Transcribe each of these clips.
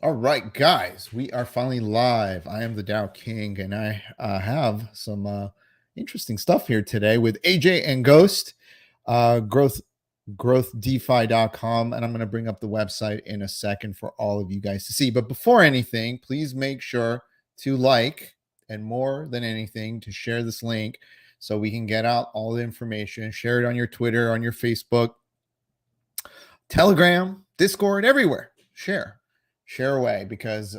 All right, guys, we are finally live. I am the Dow King, and I have some interesting stuff here today with AJ and Ghost, growthdefi.com, and I'm going to bring up the website in a second for all of you guys to see. But before anything, please make sure to like, and more than anything, to share this link so we can get out all the information. Share it on your Twitter, on your Facebook, Telegram, Discord, everywhere. Share away, because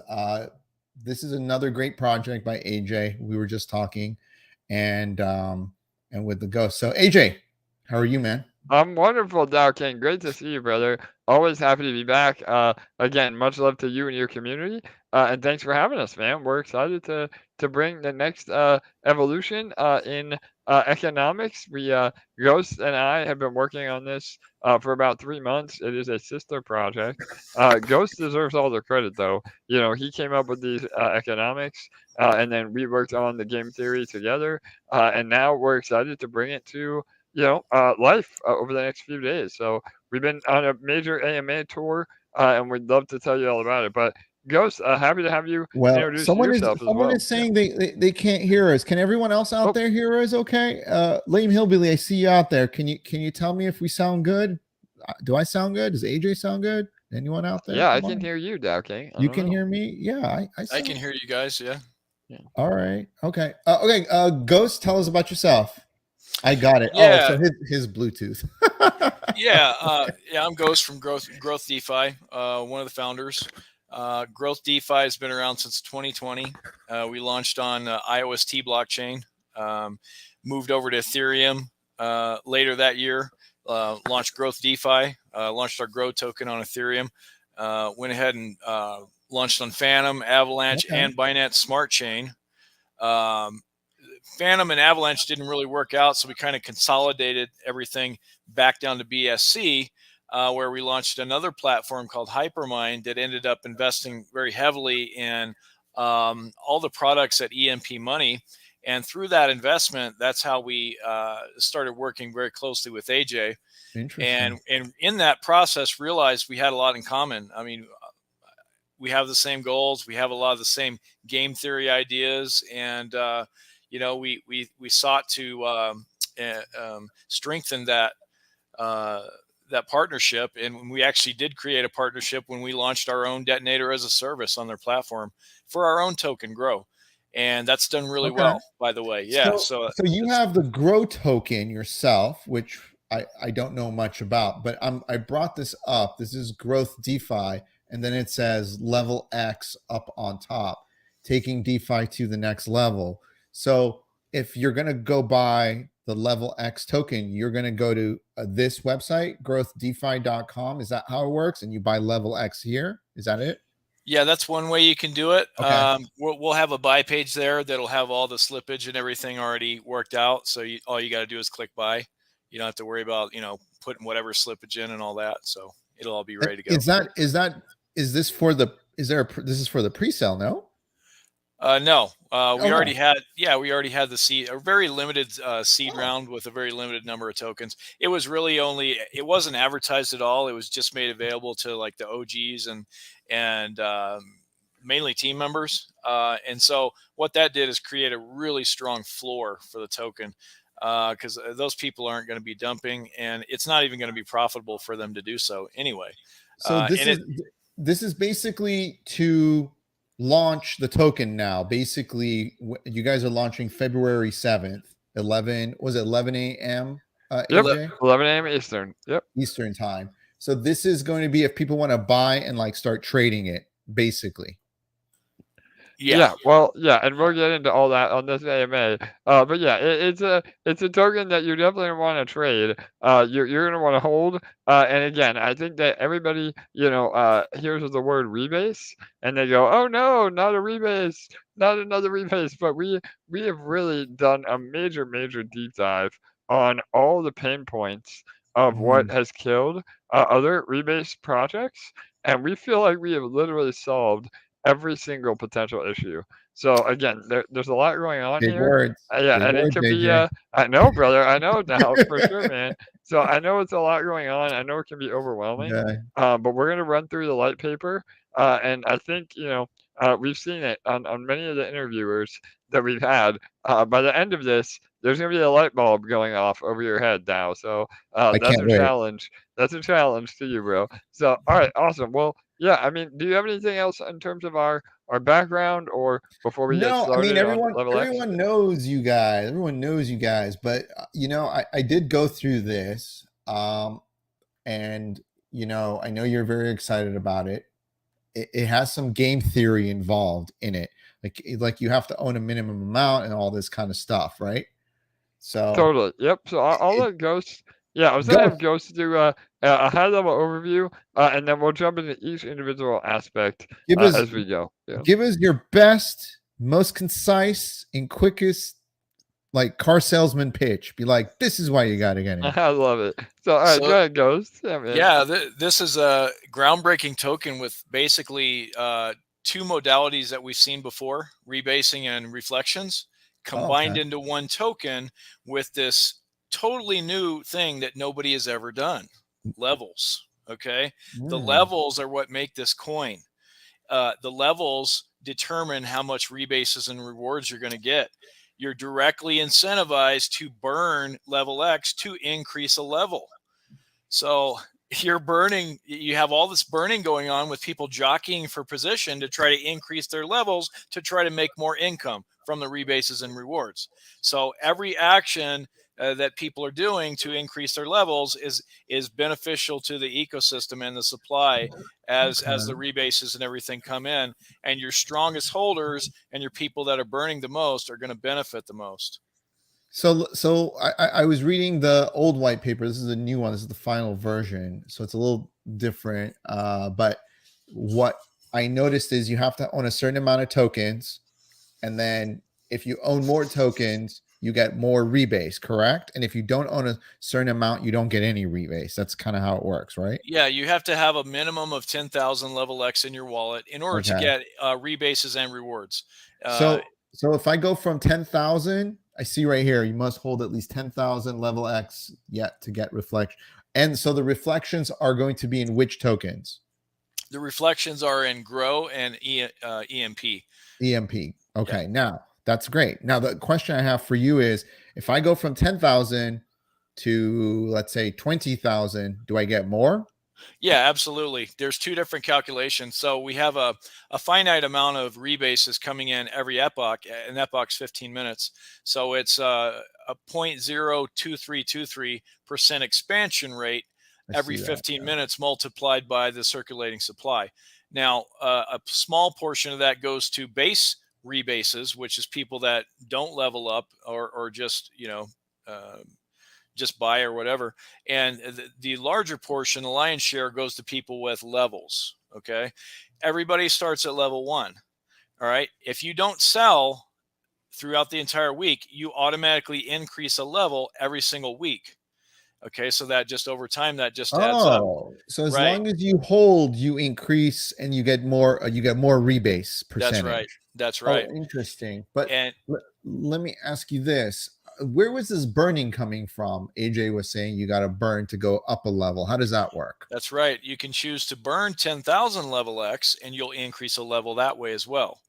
this is another great project by AJ. We were just talking, and with the Ghost. So AJ, how are you, man? I'm wonderful, Dow King. Great to see you, brother. Always happy to be back. Again, much love to you and your community. And thanks for having us, man. We're excited to bring the next evolution in economics. Ghost and I have been working on this for about 3 months. It is a sister project. Ghost deserves all the credit, though. You know, he came up with these economics, and then we worked on the game theory together. And now we're excited to bring it to life over the next few days. So we've been on a major AMA tour, and we'd love to tell you all about it. But Ghost, happy to have you Well, introduce someone is yourself as someone well. is saying they can't hear us. Can everyone else out Oh, there hear us? Okay, Lame Hillbilly, I see you out there. Can you tell me if we sound good? Do I sound good? Does AJ sound good? Anyone out there? yeah, I Come can on, hear you, Dow King. I you don't can know. hear me. Yeah, I I can sound. hear you guys. Yeah. Yeah. All right. Okay. Okay. Ghost, tell us about yourself. I got it. Oh, Yeah. so his Bluetooth. Yeah. Yeah. I'm Ghost from Growth DeFi, one of the founders. Growth DeFi has been around since 2020. We launched on IOST blockchain, moved over to Ethereum later that year, launched Growth DeFi, launched our Grow token on Ethereum, went ahead and launched on Phantom, Avalanche, Okay. and Binance Smart Chain. Um, Phantom and Avalanche didn't really work out, so we kind of consolidated everything back down to BSC, where we launched another platform called Hypermind that ended up investing very heavily in all the products at EMPMONEY. And through that investment, that's how we started working very closely with AJ. Interesting. And in that process, realized we had a lot in common. I mean, we have the same goals. We have a lot of the same game theory ideas, and we sought to strengthen that that partnership. And we actually did create a partnership when we launched our own detonator as a service on their platform for our own token Grow, and that's done really Okay. well, by the way. Yeah, So you have the Grow token yourself, which I don't know much about, but I brought this up. This is Growth DeFi, and then it says LevelX up on top, taking DeFi to the next level. So if you're going to go buy the LevelX token, you're going to go to this website, growthdefi.com. Is that how it works? And you buy LevelX here. Is that it? Yeah, that's one way you can do it. Okay. We'll have a buy page there that'll have all the slippage and everything already worked out. So all you got to do is click buy. You don't have to worry about putting whatever slippage in and all that. So it'll all be ready to go. Is this for the this is for the pre-sale? No. No, we no. already had the seed, a very limited seed round with a very limited number of tokens. It was really it wasn't advertised at all. It was just made available to like the OGs and mainly team members. And so what that did is create a really strong floor for the token, because those people aren't going to be dumping, and it's not even going to be profitable for them to do so anyway. So this is basically to launch the token now. Basically, you guys are launching February 7th, 11 a.m. Yep, 11 a.m. Eastern. Yep. Eastern time. So this is going to be if people want to buy and like start trading it, basically. Yeah, well, yeah, and we'll get into all that on this AMA. But yeah, it's a token that you definitely want to trade. You're gonna want to hold. And again, I think that everybody, hears the word rebase, and they go, "Oh no, not a rebase, not another rebase." But we have really done a major deep dive on all the pain points of what has killed other rebase projects, and we feel like we have literally solved every single potential issue. So again, there's a lot going on Big here. words. Yeah, Big and it words, can be. AJ. I know, brother. I know now for sure, man. So I know it's a lot going on. I know it can be overwhelming. Okay. But we're gonna run through the light paper, And I think, we've seen it on many of the interviewers that we've had. By the end of this, there's going to be a light bulb going off over your head now. So I that's can't a wait. challenge. That's a challenge to you, bro. So, all right, awesome. Well, yeah, I mean, do you have anything else in terms of our background or before we get No, I mean started on LevelX? everyone knows you guys. Everyone knows you guys, but I did go through this, and I know you're very excited about it. It has some game theory involved in it, like you have to own a minimum amount and all this kind of stuff, right? So Totally. Yep. So I'll it, let Ghost. Yeah, I was gonna go have Ghost do a high level overview, and then we'll jump into each individual aspect give us as we go. Yeah. give us your best, most concise and quickest like car salesman pitch. Be like, this is why you got to get in. I love it. So all right, go So ahead, Ghost. Yeah, man. yeah, this is a groundbreaking token with basically two modalities that we've seen before: rebasing and reflections, combined Okay. into one token with this totally new thing that nobody has ever done: levels. Okay, the levels are what make this coin. The levels determine how much rebases and rewards you're going to get. You're directly incentivized to burn LevelX to increase a level. So you're burning, you have all this burning going on with people jockeying for position to try to increase their levels to try to make more income from the rebases and rewards. So every action that people are doing to increase their levels is beneficial to the ecosystem and the supply as the rebases and everything come in, and your strongest holders and your people that are burning the most are going to benefit the most. So I was reading the old white paper. This is a new one. This is the final version, so it's a little different. But what I noticed is you have to own a certain amount of tokens, and then if you own more tokens, you get more rebase, correct? And if you don't own a certain amount, you don't get any rebase. That's kind of how it works, right? Yeah, you have to have a minimum of 10,000 LevelX in your wallet in order to Okay. get rebases and rewards. So if I go from 10,000, I see right here, you must hold at least 10,000 level X yet to get reflection. And so the reflections are going to be in which tokens? The reflections are in Grow and EMP. EMP. Okay. Yeah. Now that's great. Now the question I have for you is, if I go from 10,000 to, let's say, 20,000, do I get more? Yeah, absolutely. There's two different calculations. So we have a finite amount of rebases coming in every epoch. An epoch's 15 minutes. So it's a 0.02323% expansion rate every 15 minutes multiplied by the circulating supply. Now, a small portion of that goes to base rebases, which is people that don't level up or just, just buy or whatever. And the larger portion, the lion's share, goes to people with levels. Okay. Everybody starts at level 1. All right. If you don't sell throughout the entire week, you automatically increase a level every single week. Okay. So that just over time, that just adds up. So as long as you hold, you increase and you get more rebase percentage. That's right. Oh, interesting. But let me ask you this. Where was this burning coming from? AJ was saying you got to burn to go up a level. How does that work? That's right. You can choose to burn 10,000 LevelX and you'll increase a level that way as well.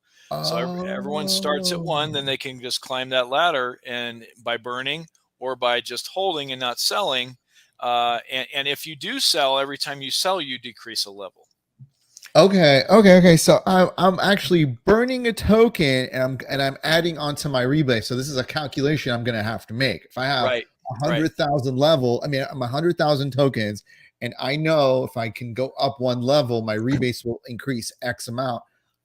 So everyone starts at 1, then they can just climb that ladder, and by burning or by just holding and not selling. And if you do sell, every time you sell, you decrease a level. Okay. So I'm actually burning a token and I'm adding onto my rebase. So this is a calculation I'm going to have to make. If I have 100,000 level, I'm 100,000 tokens, and I know if I can go up one level, my rebase will increase X amount.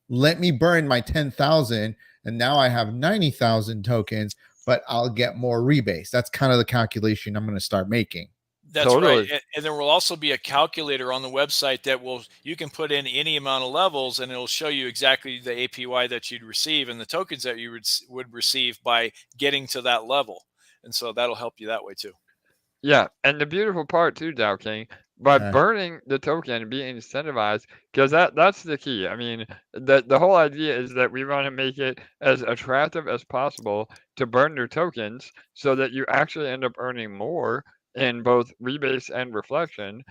Let me burn my 10,000, and now I have 90,000 tokens, but I'll get more rebase. That's kind of the calculation I'm going to start making. That's right. And there will also be a calculator on the website that you can put in any amount of levels, and it'll show you exactly the APY that you'd receive and the tokens that you would receive by getting to that level. And so that'll help you that way too. Yeah. And the beautiful part too, Dow King, by burning the token and being incentivized, because that's the key. I mean, the whole idea is that we want to make it as attractive as possible to burn your tokens so that you actually end up earning more in both rebase and reflection.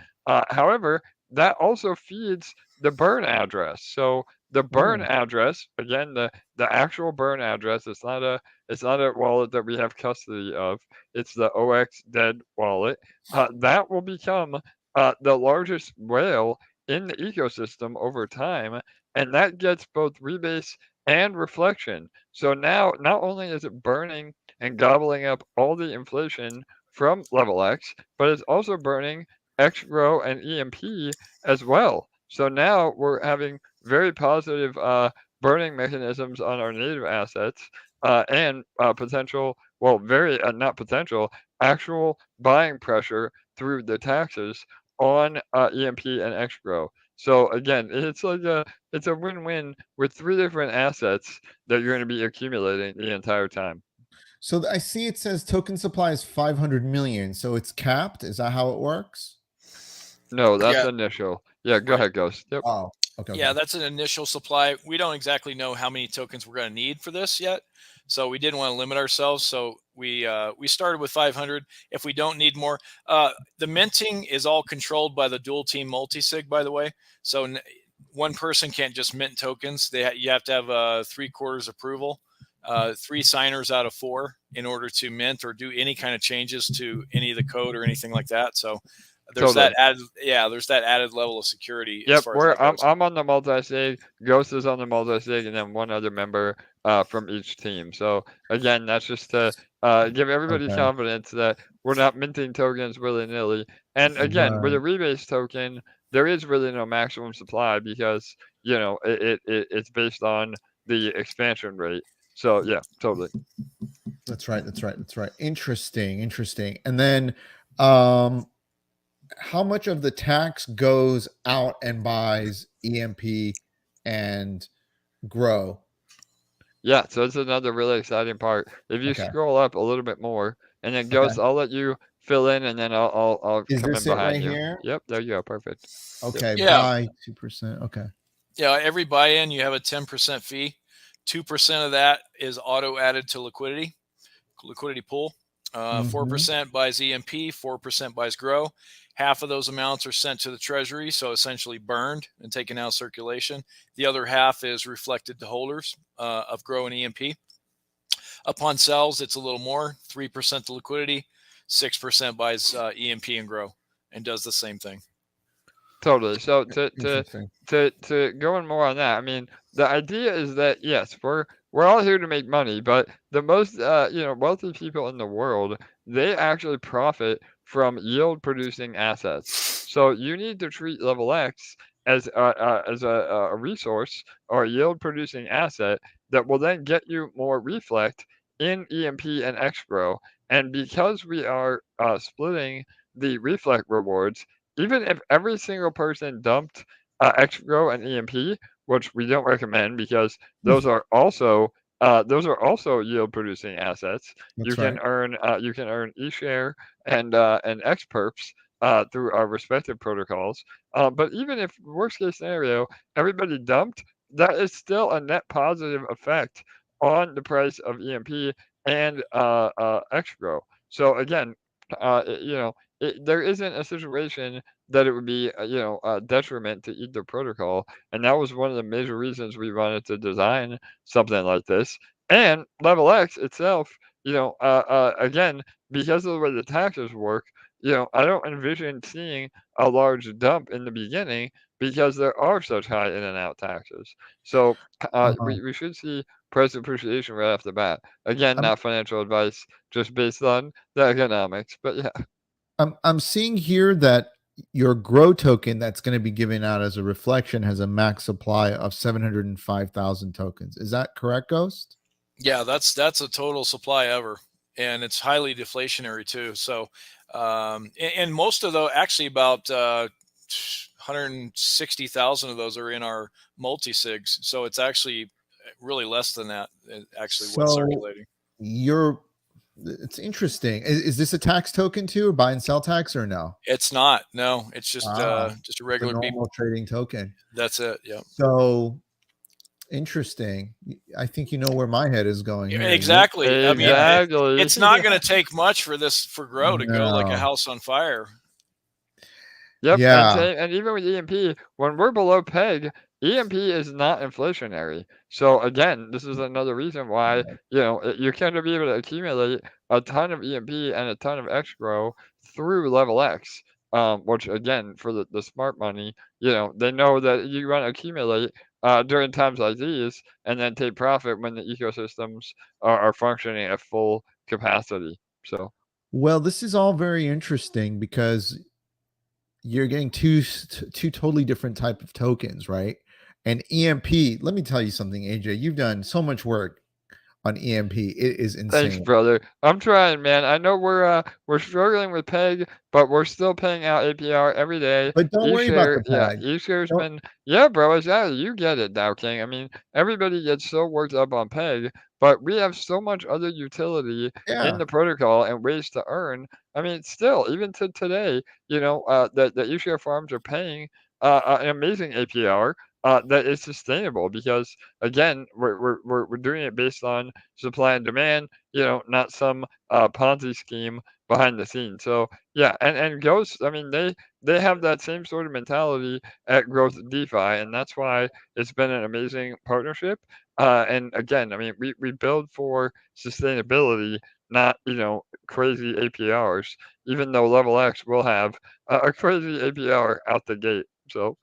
However, that also feeds the burn address. So the burn address, again, the actual burn address, it's not a wallet that we have custody of. It's the OX dead wallet. That will become the largest whale in the ecosystem over time, and that gets both rebase and reflection. So now not only is it burning and gobbling up all the inflation from LevelX, but it's also burning XGrow and EMP as well. So now we're having very positive burning mechanisms on our native assets and potential, well, very not potential, actual buying pressure through the taxes on EMP and XGrow. So again, it's like it's a win-win with 3 different assets that you're going to be accumulating the entire time. So I see it says token supply is 500 million. So it's capped. Is that how it works? No, that's initial. Yeah, go ahead, Ghost. Yep. Oh, okay. Yeah, that's an initial supply. We don't exactly know how many tokens we're going to need for this yet, so we didn't want to limit ourselves. So we started with 500. If we don't need more, the minting is all controlled by the dual team multi-sig, by the way. So one person can't just mint tokens. You have to have 3/4 approval, 3 signers out of 4 in order to mint or do any kind of changes to any of the code or anything like that. So there's that added level of security. Yep, as far as I'm on the multi-sig, Ghost is on the multi-sig, and then one other member from each team. So again, that's just to give everybody confidence that we're not minting tokens willy-nilly. And again, with a rebase token, there is really no maximum supply because it's based on the expansion rate. So yeah, totally. That's right. Interesting. And then how much of the tax goes out and buys EMP and Grow? Yeah, so it's another really exciting part. If you scroll up a little bit more, and then Ghost, I'll let you fill in, and then I'll come in behind you. Here? Yep, there you go, perfect. Okay, buy 2%. Okay. Yeah, every buy-in you have a 10% fee. 2% of that is auto added to liquidity pool. 4% buys EMP, 4% buys Grow. Half of those amounts are sent to the treasury, so essentially burned and taken out of circulation. The other half is reflected to holders of Grow and EMP. Upon sales, it's a little more, 3% to liquidity, 6% buys EMP and Grow, and does the same thing. Totally. So to go in more on that, I mean, the idea is that yes, we're all here to make money, but the most wealthy people in the world, they actually profit from yield producing assets. So you need to treat LevelX as a resource or a yield producing asset that will then get you more reflect in EMP and XGrow. And because we are splitting the reflect rewards, even if every single person dumped XGrow and EMP, which we don't recommend because those are also yield producing assets. You can earn eShare and XPerps through our respective protocols. But even if worst case scenario, everybody dumped, that is still a net positive effect on the price of EMP and XGrow. So again, there isn't a situation that it would be a detriment to either protocol, and that was one of the major reasons we wanted to design something like this. And LevelX itself, again, because of the way the taxes work, I don't envision seeing a large dump in the beginning because there are such high in and out taxes. So we should see price appreciation right off the bat. Again, not financial advice, just based on the economics. But yeah. I'm seeing here that your Grow token that's going to be given out as a reflection has a max supply of 705,000 tokens. Is that correct, Ghost? Yeah, that's a total supply ever, and it's highly deflationary too. So, and most of those, actually about 160,000 of those are in our multi-sigs. So it's actually really less than that. Actually, what's circulating. It's interesting. Is this a tax token too, or buy and sell tax, or no? It's not. No, it's just a regular normal trading token. That's it. Yeah. So interesting. I think you know where my head is going. Here. Exactly. Exactly. I mean, it's not going to take much for Grow to go like a house on fire. Yep, Yeah. and even with EMP, when we're below peg, EMP is not inflationary. So again, this is another reason why you're going to be able to accumulate a ton of EMP and a ton of escrow through LevelX. Which again, for the smart money, they know that you want to accumulate during times like these, and then take profit when the ecosystems are functioning at full capacity. So. Well, this is all very interesting because you're getting two totally different type of tokens, right? And EMP, let me tell you something, AJ. You've done so much work on EMP. It is Thanks, insane. brother. I'm trying, man. I know we're struggling with Peg, but we're still paying out APR every day. But don't worry about the Yeah, tag. eShare's Don't, been yeah, bro. Exactly. You get it, Dow King. I mean, everybody gets so worked up on Peg, but we have so much other utility in yeah. the protocol and ways to earn. I mean, still, even to today, the eShare farms are paying an amazing APR. That is sustainable because again, we're doing it based on supply and demand, not some Ponzi scheme behind the scenes. So yeah, and Ghost, I mean, they have that same sort of mentality at Growth DeFi, and that's why it's been an amazing partnership. And again, I mean, we build for sustainability, not crazy APRs. Even though LevelX will have a crazy APR out the gate. So.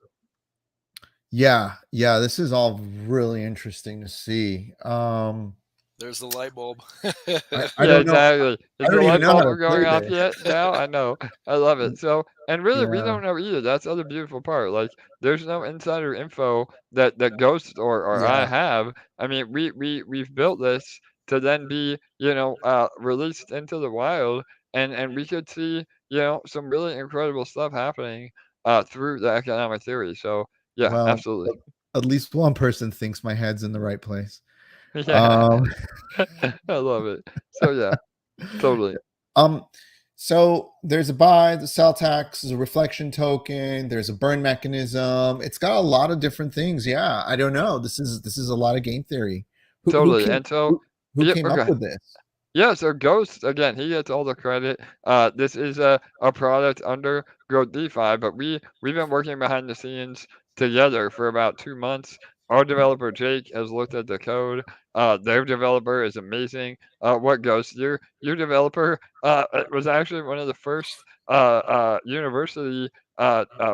Yeah. Yeah. This is all really interesting to see. There's the light bulb. I Yeah, don't know. exactly. I Is the don't even light know how bulb to play going off this. yet, Dow? I know. I love it. So, and really, we Yeah. don't know either. That's the other beautiful part. Like, there's no insider info that Ghost or I Yeah. have. I mean, we've built this to then be, released into the wild, and we could see, some really incredible stuff happening through the economic theory. So, yeah, Well, absolutely. at least one person thinks my head's in the right place. Yeah, Um, I love it. So, yeah, totally. um, so there's a buy, the sell tax, there's a reflection token, there's a burn mechanism. It's got a lot of different things. Yeah, I don't know. This is a lot of game theory. Who who Totally. came And so, who yeah, came up okay. with this? Yeah, so Ghost, again, he gets all the credit. This is a product under Growth DeFi, but we've been working behind the scenes together for about 2 months. Our developer Jake has looked at the code. Their developer is amazing. What Ghost? Your developer was actually one of the first university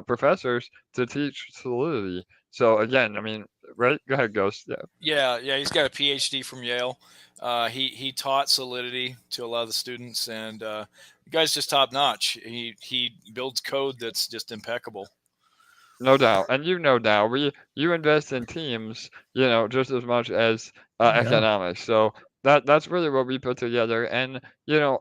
professors to teach Solidity. So again, I mean, right? Go ahead, Ghost. Yeah. Yeah. He's got a PhD from Yale. He taught Solidity to a lot of the students, and the guy's just top notch. He builds code that's just impeccable. No doubt, and now you invest in teams, just as much as Yeah. economics. So that's really what we put together. And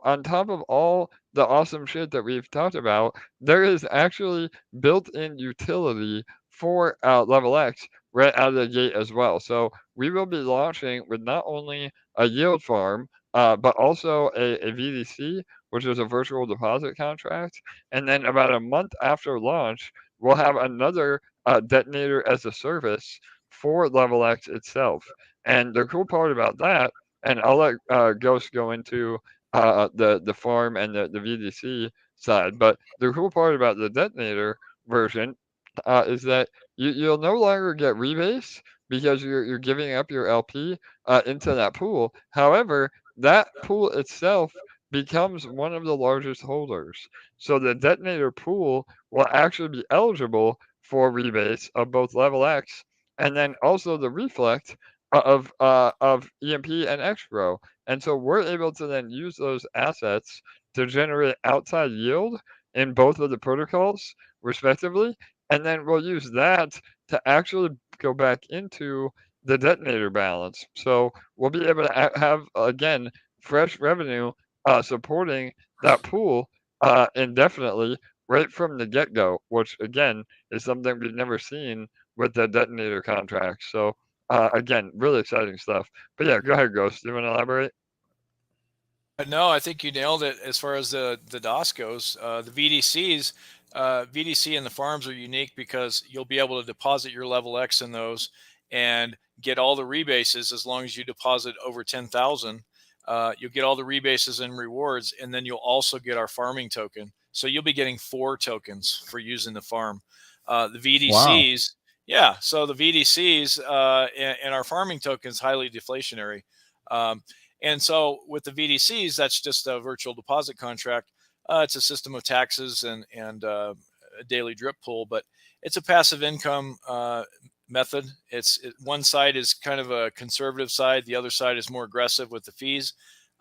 on top of all the awesome shit that we've talked about, there is actually built-in utility for LevelX right out of the gate as well. So we will be launching with not only a yield farm, but also a VDC, which is a virtual deposit contract. And then about a month after launch, we'll have another detonator as a service for LevelX itself. And the cool part about that, and I'll let Ghost go into the farm and the VDC side, but the cool part about the detonator version is that you'll no longer get Rebase because you're giving up your LP into that pool. However, that pool itself becomes one of the largest holders. So the detonator pool will actually be eligible for Rebase of both LevelX and then also the reflect of EMP and Xgrow. And so we're able to then use those assets to generate outside yield in both of the protocols, respectively. And then we'll use that to actually go back into the detonator balance. So we'll be able to have, again, fresh revenue supporting that pool indefinitely right from the get go, which again is something we've never seen with the detonator contracts. So again, really exciting stuff. But yeah, go ahead, Ghost. Do you want to elaborate? No, I think you nailed it as far as the DOS goes. The VDCs, VDC and the farms are unique because you'll be able to deposit your level X in those and get all the rebases as long as you deposit over 10,000. You'll get all the rebases and rewards, and then you'll also get our farming token. So you'll be getting 4 tokens for using the farm. The Wow. VDCs, yeah. So the VDCs and our farming tokens highly deflationary. And so with the VDCs, that's just a virtual deposit contract. It's a system of taxes and a daily drip pool, but it's a passive income method. One side is kind of a conservative side. The other side is more aggressive with the fees.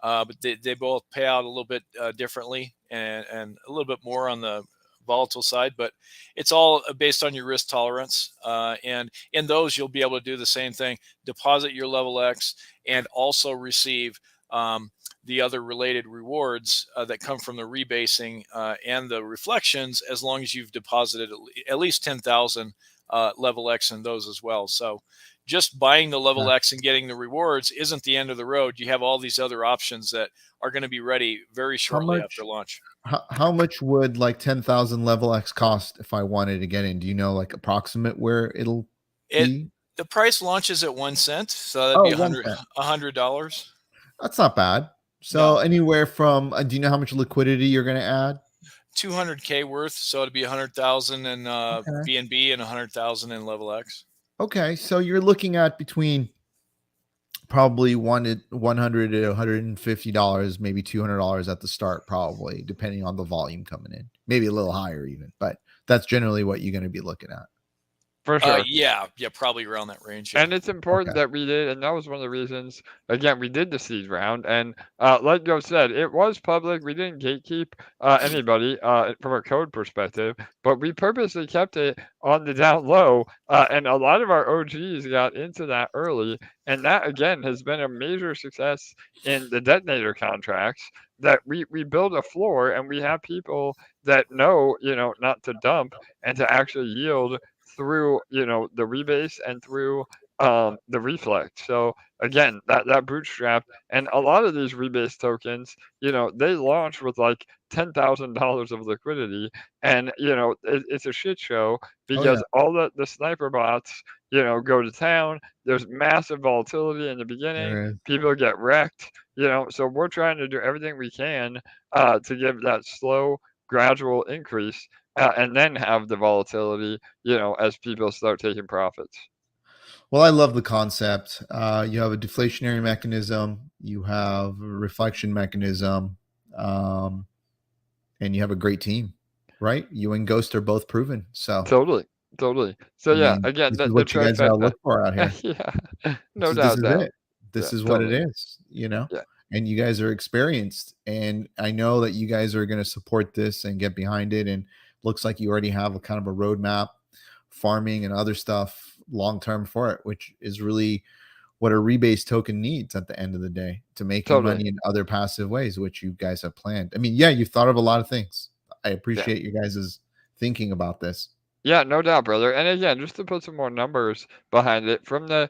But they both pay out a little bit differently and a little bit more on the volatile side, but it's all based on your risk tolerance. And in those, you'll be able to do the same thing, deposit your LevelX and also receive the other related rewards that come from the rebasing and the reflections, as long as you've deposited at least 10,000 LevelX in those as well. So just buying the LevelX and getting the rewards isn't the end of the road. You have all these other options that are going to be ready very shortly after launch. How much would like 10,000 LevelX cost if I wanted to get in? Do you know like approximate where it'll be? The price launches at 1 cent, so that'd be $100. That's not bad. So anywhere from do you know how much liquidity you're going to add? 200K worth, so it'd be 100,000 in BNB and 100,000 in LevelX. Okay, so you're looking at between probably $100 to $150, maybe $200 at the start, probably depending on the volume coming in. Maybe a little higher even, but that's generally what you're going to be looking at. For sure. Yeah, probably around that range. Yeah. And it's important that we did, and that was one of the reasons, again, we did the seed round. And like Joe said, it was public. We didn't gatekeep anybody from a code perspective, but we purposely kept it on the down low. And a lot of our OGs got into that early. And that, again, has been a major success in the detonator contracts, that we build a floor and we have people that know, not to dump and to actually yield through the rebase and through the reflect. So again, that bootstrap, and a lot of these rebase tokens, they launch with like $10,000 of liquidity, and it's a shit show because all the sniper bots go to town. There's massive volatility in the beginning. People get wrecked. So we're trying to do everything we can to give that slow, gradual increase. And then have the volatility, as people start taking profits. Well, I love the concept. You have a deflationary mechanism, you have a reflection mechanism, and you have a great team, right? You and Ghost are both proven. So totally. So again, this is what you guys gotta look for out here. No doubt. This is what it is, and you guys are experienced, and I know that you guys are going to support this and get behind it. And looks like you already have a kind of a roadmap, farming and other stuff long term for it, which is really what a rebase token needs at the end of the day, to make money in other passive ways, which you guys have planned. I mean, you've thought of a lot of things. I appreciate you guys' thinking about this. Yeah, no doubt, brother. And again, just to put some more numbers behind it, from the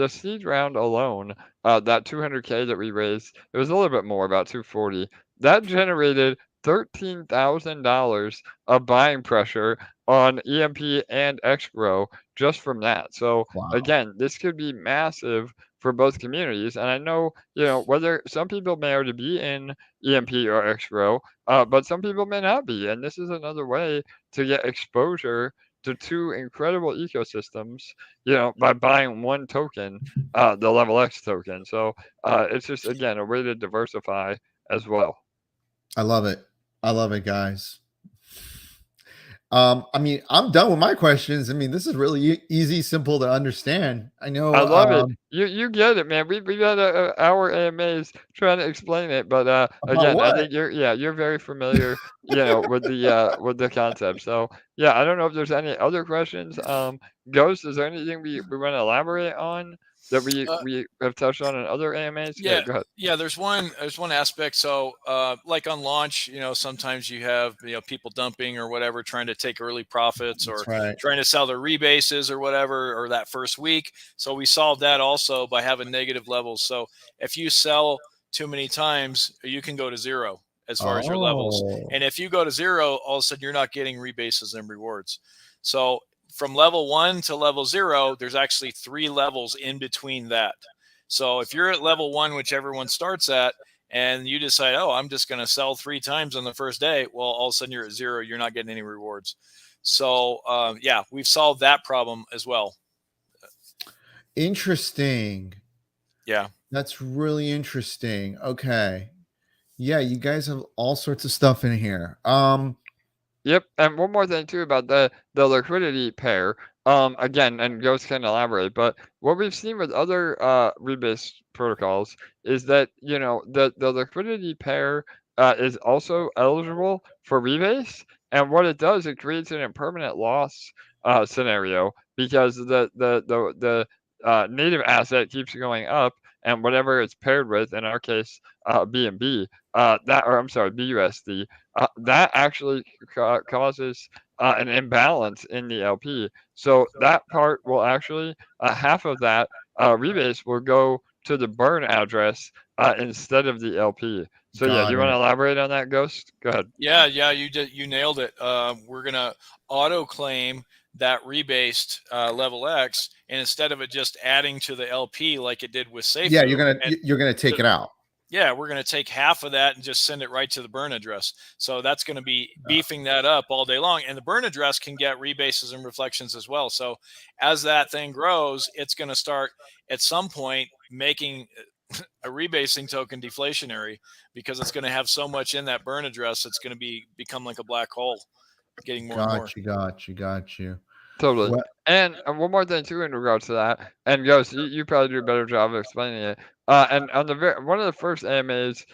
seed round alone, that 200K that we raised, it was a little bit more, about 240. That generated $13,000 of buying pressure on EMP and XGrow just from that. So again, this could be massive for both communities. And I know, whether some people may already be in EMP or XGrow, but some people may not be. And this is another way to get exposure to two incredible ecosystems, by buying one token, the LevelX token. So it's just, again, a way to diversify as well. I love it. Guys. I mean, I'm done with my questions. I mean, this is really easy, simple to understand. I know. I love it. You get it, man. We got our AMAs trying to explain it, but again, I think you're very familiar, with the concept. So I don't know if there's any other questions. Ghost, is there anything we want to elaborate on that we have touched on in other AMAs? Yeah, go ahead. Yeah, there's one aspect. So like on launch, sometimes you have people dumping or whatever, trying to take early profits, or trying to sell their rebases or whatever, or that first week. So we solved that also by having negative levels. So if you sell too many times, you can go to zero as far as your levels. And if you go to zero, all of a sudden you're not getting rebases and rewards. So from level 1 to level 0, there's actually 3 levels in between that. So if you're at level 1, which everyone starts at, and you decide, oh, I'm just going to sell 3 times on the first day, well, all of a sudden you're at zero. You're not getting any rewards. So yeah, we've solved that problem as well. Interesting. Yeah. That's really interesting. Okay. Yeah, you guys have all sorts of stuff in here. Yep, and one more thing too about the liquidity pair. Again, and Ghost can elaborate, but what we've seen with other Rebase protocols is that the liquidity pair is also eligible for Rebase, and what it does, it creates an impermanent loss scenario because the native asset keeps going up, and whatever it's paired with, in our case, BNB, BUSD. That actually causes an imbalance in the LP. So that part will actually, half of that rebase will go to the burn address instead of the LP. So yeah, Got you want it. to elaborate on that, Ghost? Go ahead. Yeah, you nailed it. We're gonna auto claim that rebased LevelX, and instead of it just adding to the LP like it did with Safe, Yeah, you're gonna take it out. Yeah, we're going to take half of that and just send it right to the burn address. So that's going to be beefing that up all day long. And the burn address can get rebases and reflections as well. So as that thing grows, it's going to start at some point making a rebasing token deflationary, because it's going to have so much in that burn address. It's going to become like a black hole, getting more and more. Got you. Totally. What? And one more thing too in regards to that, and Ghost, you probably do a better job of explaining it. And on one of the first AMAs,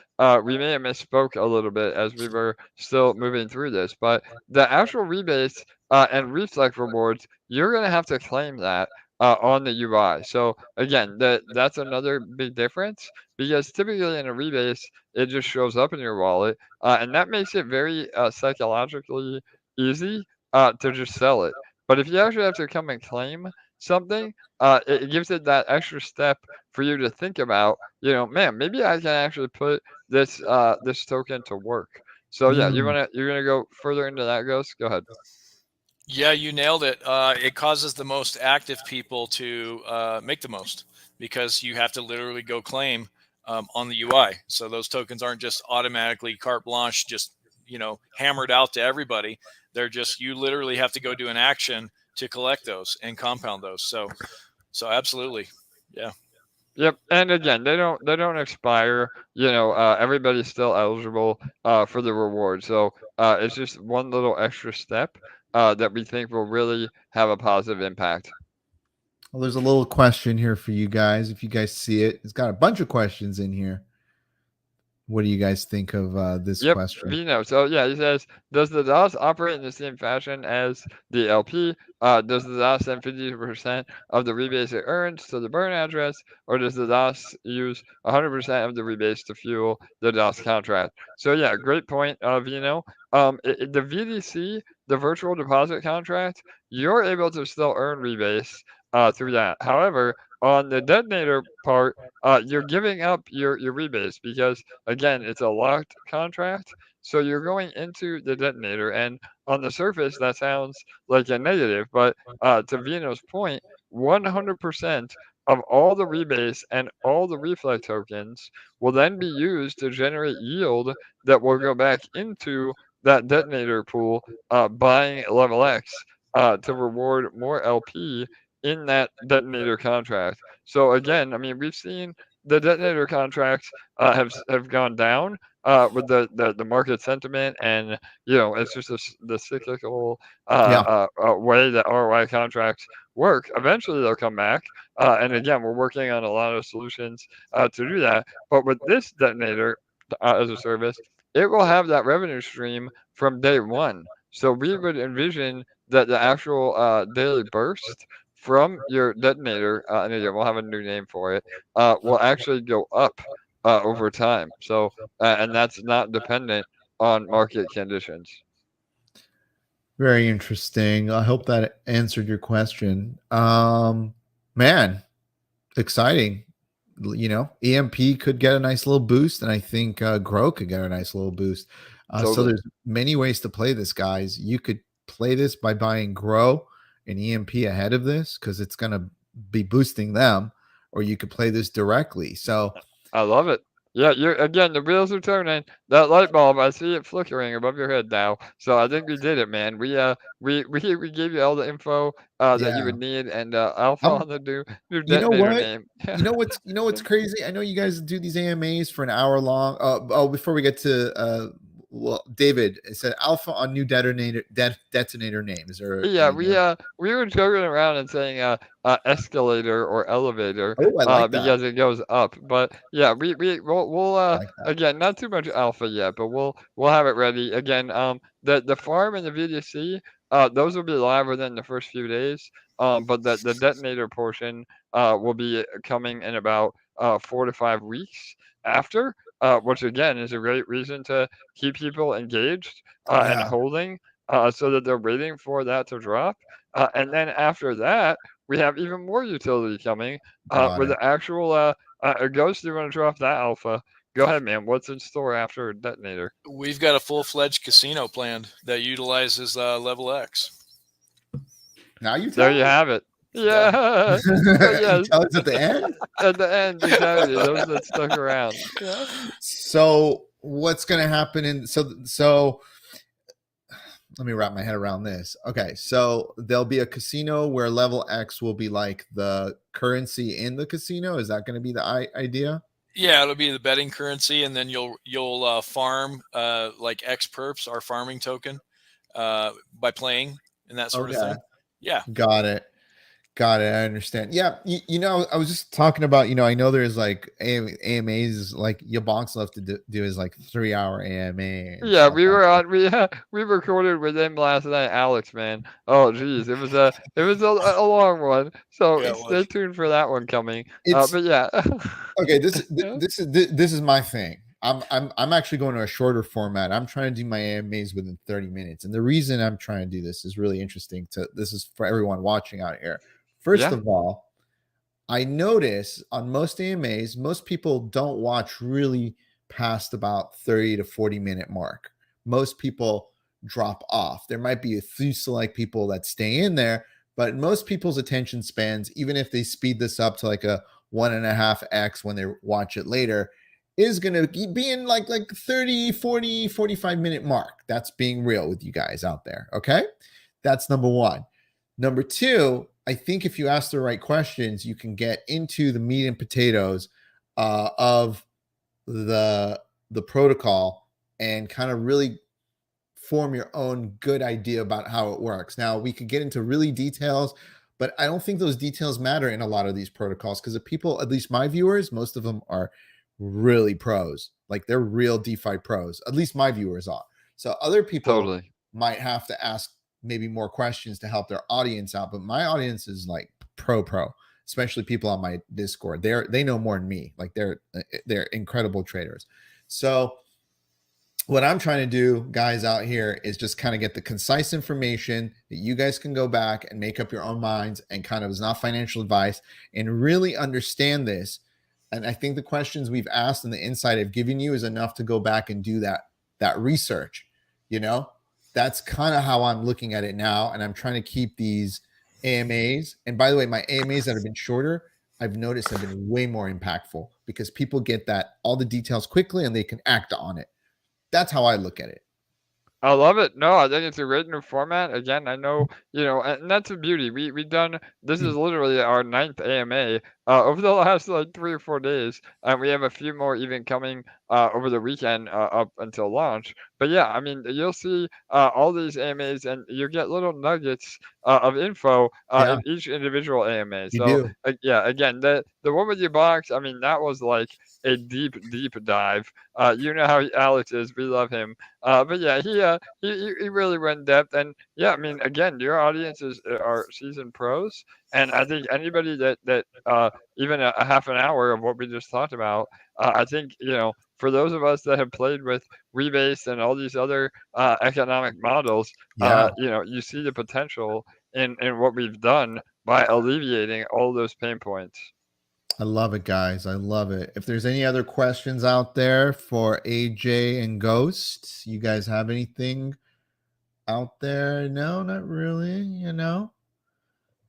we may have misspoke a little bit as we were still moving through this, but the actual rebase and reflect rewards, you're gonna have to claim that on the UI. So again, that's another big difference, because typically in a rebase, it just shows up in your wallet, and that makes it very psychologically easy to just sell it. But if you actually have to come and claim something, it gives it that extra step for you to think about. Man, maybe I can actually put this token to work. So yeah, you're gonna go further into that, Ghost? Go ahead. Yeah, you nailed it. It causes the most active people to make the most, because you have to literally go claim on the UI. So those tokens aren't just automatically carte blanche, just hammered out to everybody. They're just, you literally have to go do an action to collect those and compound those. So absolutely, yeah. Yep, and again, they don't expire. Everybody's still eligible for the reward. So it's just one little extra step that we think will really have a positive impact. Well, there's a little question here for you guys. If you guys see it, it's got a bunch of questions in here. What do you guys think of this question? Vino. So yeah, he says, does the DOS operate in the same fashion as the LP? Does the DOS send 50% of the rebase it earns to the burn address, or does the DOS use 100% of the rebase to fuel the DOS contract? So yeah, great point, Vino. The VDC, the virtual deposit contract, you're able to still earn rebase through that. However, on the detonator part, you're giving up your rebase, because again, it's a locked contract. So you're going into the detonator, and on the surface that sounds like a negative, but to Vino's point, 100% of all the rebase and all the reflect tokens will then be used to generate yield that will go back into that detonator pool, buying LevelX to reward more LP in that detonator contract. So again, I mean, we've seen the detonator contracts have gone down with the market sentiment, and it's just the cyclical way that ROI contracts work. Eventually, they'll come back, and again, we're working on a lot of solutions to do that. But with this detonator as a service, it will have that revenue stream from day one. So we would envision that the actual daily burst from your detonator, and again, we'll have a new name for it, will actually go up over time. So, and that's not dependent on market conditions. Very interesting. I hope that answered your question. Man, exciting. EMP could get a nice little boost, and I think Grow could get a nice little boost. Totally. So there's many ways to play this, guys. You could play this by buying Grow and EMP ahead of this, because it's going to be boosting them, or you could play this directly. So I love it. Yeah, you're again. The wheels are turning. That light bulb, I see it flickering above your head now. So I think we did it, man. We gave you all the info that you Yeah. would need, and alpha I'm on the new You know detonator what? name. You know what's crazy? I know you guys do these AMAs for an hour long. Oh, before we get to well, David, it said alpha on new detonator name. Is there Yeah, any more? we were joking around and saying escalator or elevator Oh, I like that. because it goes up. But yeah, we'll I like that. again, not too much alpha yet, but we'll have it ready again. The farm and the VDC those will be live within the first few days. But the detonator portion will be coming in about 4 to 5 weeks after. Which again is a great reason to keep people engaged and Yeah, holding so that they're waiting for that to drop. And then after that, we have even more utility coming got with it. the actual Ghost. You want to drop that alpha? Go ahead, man. What's in store after Detonator? We've got a full-fledged casino planned that utilizes LevelX. Now you There tell you us. have it. Yeah. Yeah. So You yes, tell us at the end. at the end, exactly. Those that stuck around. Yeah. So what's going to happen so let me wrap my head around this. Okay, so there'll be a casino where level X will be like the currency in the casino. Is that going to be the idea? Yeah, it'll be the betting currency, and then you'll farm like X perps, our farming token, by playing and that sort of Okay, thing. Yeah. got it. Got it. I understand. Yeah. I was just talking about, I know there's like AMAs, like your bonks love to do is like 3-hour AMA and Yeah, stuff we like were that. on. We recorded with him last night, Alex. Man, oh geez, it was a long one. So Yeah, it stay was. tuned for that one coming. It's But yeah, okay. yeah, This is my thing. I'm actually going to a shorter format. I'm trying to do my AMAs within 30 minutes. And the reason I'm trying to do this is really interesting this is for everyone watching out here. First yeah, of all, I notice on most AMAs, most people don't watch really past about 30 to 40-minute mark. Most people drop off. There might be a few select people that stay in there, but most people's attention spans, even if they speed this up to like a 1.5x when they watch it later, is going to be in like 30, 40, 45-minute mark. That's being real with you guys out there. Okay. That's number one. Number two, I think if you ask the right questions, you can get into the meat and potatoes of the protocol and kind of really form your own good idea about how it works. Now, we could get into really details, but I don't think those details matter in a lot of these protocols because the people, at least my viewers, most of them are really pros. Like they're real DeFi pros. At least my viewers are. So other people totally. might have to ask maybe more questions to help their audience out, but my audience is like pro, especially people on my Discord. They know more than me. Like they're incredible traders. So what I'm trying to do, guys out here, is just kind of get the concise information that you guys can go back and make up your own minds and kind of is not financial advice and really understand this. And I think the questions we've asked and the insight I've given you is enough to go back and do that research. That's kind of how I'm looking at it now. And I'm trying to keep these AMAs. And by the way, my AMAs that have been shorter, I've noticed have been way more impactful because people get all the details quickly and they can act on it. That's how I look at it. I love it. No, I think it's a great new format. Again, I know, and that's the beauty. We done this is literally our 9th AMA over the last like 3 or 4 days, and we have a few more even coming over the weekend up until launch. But yeah, I mean, you'll see all these AMAs, and you get little nuggets of info Yeah, in each individual AMA. you So do. yeah, again, the one with your box, I mean, that was like a deep dive. You know how Alex is. We love him. But yeah, he really went in depth, and yeah, I mean, again, your audiences are seasoned pros, and I think anybody that even a half an hour of what we just talked about, I think for those of us that have played with Rebase and all these other economic models, Yeah. you see the potential in what we've done by alleviating all those pain points. I love it, guys. I love it. If there's any other questions out there for AJ and Ghost, you guys have anything out there? No, not really,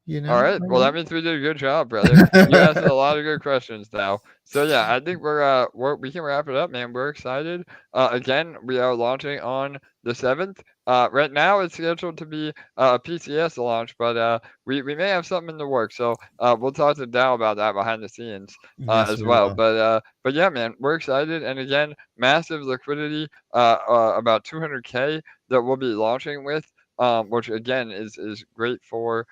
You know. All right. Well, that means we did a good job, brother. You asked a lot of good questions now. So yeah, I think we can wrap it up, man. We're excited. Again, we are launching on the 7th. Right now it's scheduled to be a PCS launch, but we may have something in the works. So we'll talk to Dow about that behind the scenes Yes, as we well. will. But yeah, man, we're excited. And again, massive liquidity, about 200K that we'll be launching with. Which again is great for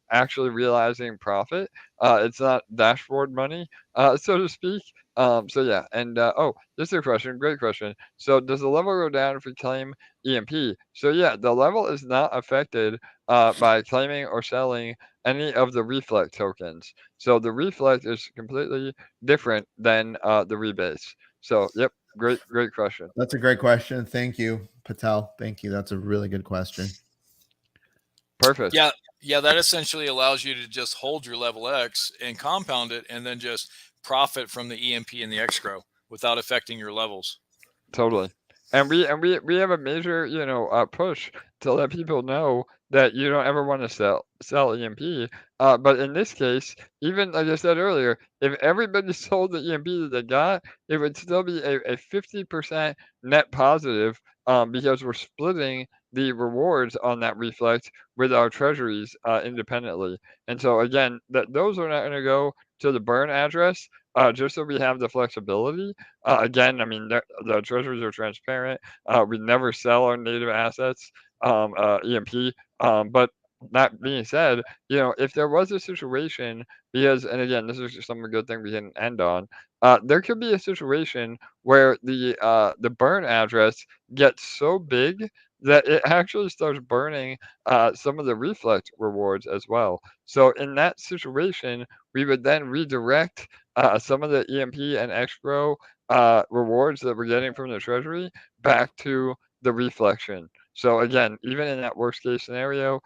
actually realizing profit. It's not dashboard money, so to speak. So yeah, and oh, this is a question, great question. So does the level go down if we claim EMP? So yeah, the level is not affected by claiming or selling any of the reflect tokens. So the reflect is completely different than the rebase. So yep, great question. That's a great question. Thank you, Patel. Thank you. That's a really good question. Perfect. Yeah, that essentially allows you to just hold your level X and compound it, and then just profit from the EMP and the escrow without affecting your levels. Totally. And we have a major, push to let people know that you don't ever want to sell EMP. But in this case, even like I said earlier, if everybody sold the EMP that they got, it would still be a 50% net positive, because we're splitting the rewards on that reflect with our treasuries independently. And so again, those are not going to go to the burn address, just so we have the flexibility. Again, I mean, the treasuries are transparent. We never sell our native assets, EMP. But that being said, if there was a situation, and again, this is just some good thing we can end on. There could be a situation where the burn address gets so big that it actually starts burning some of the reflect rewards as well. So in that situation, we would then redirect some of the EMP and escrow rewards that we're getting from the treasury back to the reflection. So again, even in that worst case scenario,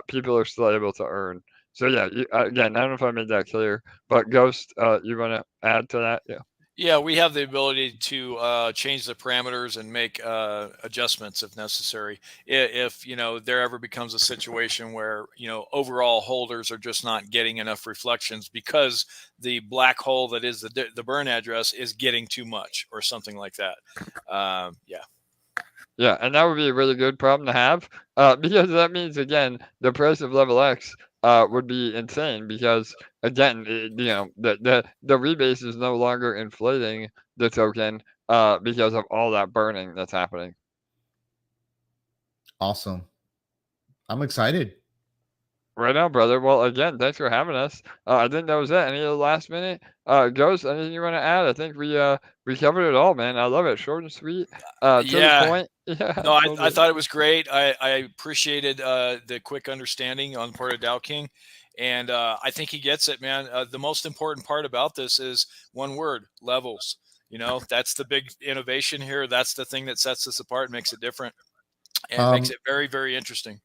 people are still able to earn. So yeah, again, I don't know if I made that clear, but Ghost, you want to add to that? Yeah. Yeah, we have the ability to change the parameters and make adjustments if necessary. If there ever becomes a situation where overall holders are just not getting enough reflections because the black hole that is the burn address is getting too much or something like that. Yeah. Yeah, and that would be a really good problem to have, because that means again the price of LevelX would be insane because again, the rebase is no longer inflating the token because of all that burning that's happening. Awesome. I'm excited. Right now, brother. Well, again, thanks for having us. I think that was it. Any other last minute? Ghost, anything you want to add? I think we covered it all, man. I love it. Short and sweet. To the point. Yeah. No, I Totally. thought it was great. I appreciated the quick understanding on the part of Dow King. And I think he gets it, man. The most important part about this is one word: levels. That's the big innovation here. That's the thing that sets us apart, makes it different, and makes it very, very interesting.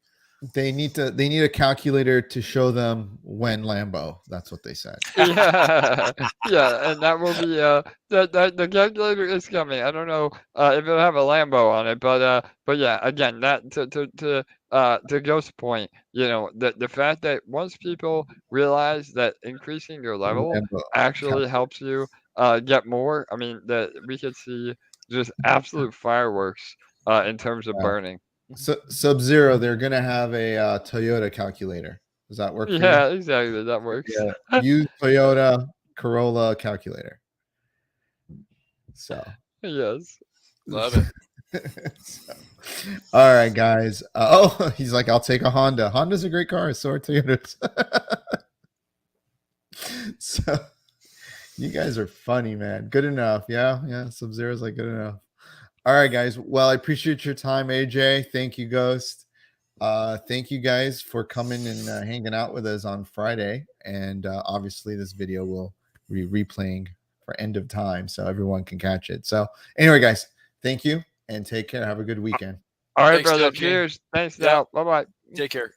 They need a calculator to show them when Lambo. That's what they said. Yeah, yeah, and that will be the calculator is coming. I don't know if it'll have a Lambo on it, but yeah, again, that to Ghost's point, the fact that once people realize that increasing your level Lambo. actually helps you get more, I mean that we could see just absolute fireworks in terms of burning. So Sub-Zero, they're gonna have a Toyota calculator. Does that work for you? Yeah, exactly. That works. Yeah. Use Toyota Corolla calculator. So Yes. Love it. All right, guys. He's like, I'll take a Honda. Honda's a great car. So are Toyotas. So you guys are funny, man. Good enough. Yeah. Sub-Zero's like good enough. All right, guys. Well, I appreciate your time, AJ. Thank you, Ghost. Thank you guys for coming and hanging out with us on Friday. And obviously, this video will be replaying for end of time, so everyone can catch it. So anyway, guys, thank you and take care. Have a good weekend. All right, Thanks, brother. Dow King. Cheers. Thanks, Yeah. Dow. Bye-bye. Take care.